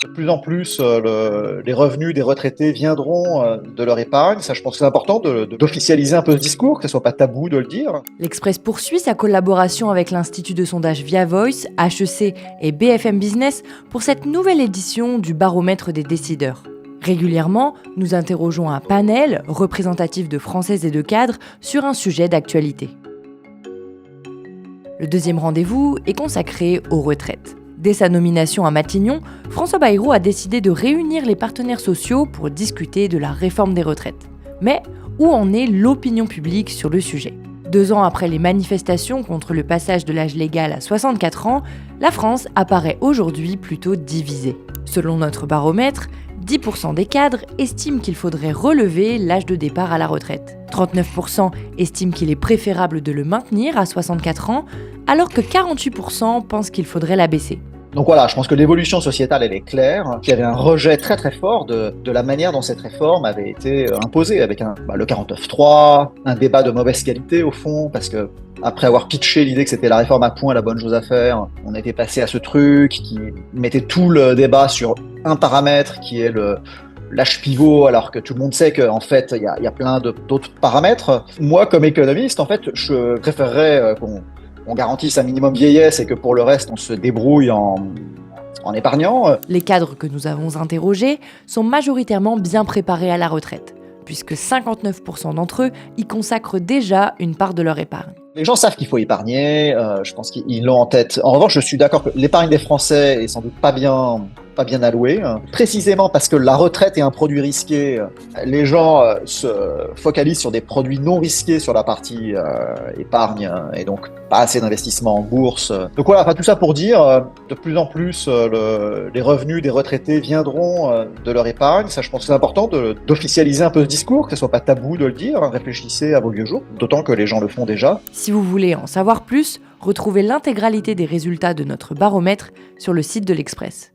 De plus en plus, les revenus des retraités viendront de leur épargne. Ça, je pense que c'est important d'officialiser un peu ce discours, que ce soit pas tabou de le dire. L'Express poursuit sa collaboration avec l'Institut de sondage Via Voice, HEC et BFM Business pour cette nouvelle édition du baromètre des décideurs. Régulièrement, nous interrogeons un panel représentatif de Françaises et de cadres sur un sujet d'actualité. Le deuxième rendez-vous est consacré aux retraites. Dès sa nomination à Matignon, François Bayrou a décidé de réunir les partenaires sociaux pour discuter de la réforme des retraites. Mais où en est l'opinion publique sur le sujet ? 2 ans après les manifestations contre le passage de l'âge légal à 64 ans, la France apparaît aujourd'hui plutôt divisée. Selon notre baromètre, 10% des cadres estiment qu'il faudrait relever l'âge de départ à la retraite. 39% estiment qu'il est préférable de le maintenir à 64 ans, alors que 48% pensent qu'il faudrait l'abaisser. Donc voilà, je pense que l'évolution sociétale, elle est claire, qu'il y avait un rejet très très fort de la manière dont cette réforme avait été imposée, avec le 49.3, un débat de mauvaise qualité au fond, parce que après avoir pitché l'idée que c'était la réforme à point, la bonne chose à faire, on était passé à ce truc qui mettait tout le débat sur un paramètre qui est l'âge pivot, alors que tout le monde sait qu'en fait, il y a plein d'autres paramètres. Moi, comme économiste, en fait, je préférerais qu'on garantisse un minimum vieillesse et que pour le reste, on se débrouille en épargnant. Les cadres que nous avons interrogés sont majoritairement bien préparés à la retraite, puisque 59% d'entre eux y consacrent déjà une part de leur épargne. Les gens savent qu'il faut épargner, je pense qu'ils l'ont en tête. En revanche, je suis d'accord que l'épargne des Français est sans doute pas bien allouée, précisément parce que la retraite est un produit risqué. Les gens se focalisent sur des produits non risqués sur la partie épargne et donc pas assez d'investissement en bourse. Donc voilà, enfin, tout ça pour dire, de plus en plus, les revenus des retraités viendront de leur épargne. Ça, je pense que c'est important d'officialiser un peu ce discours, que ce soit pas tabou de le dire. Réfléchissez à vos vieux jours, d'autant que les gens le font déjà. Si vous voulez en savoir plus, retrouvez l'intégralité des résultats de notre baromètre sur le site de l'Express.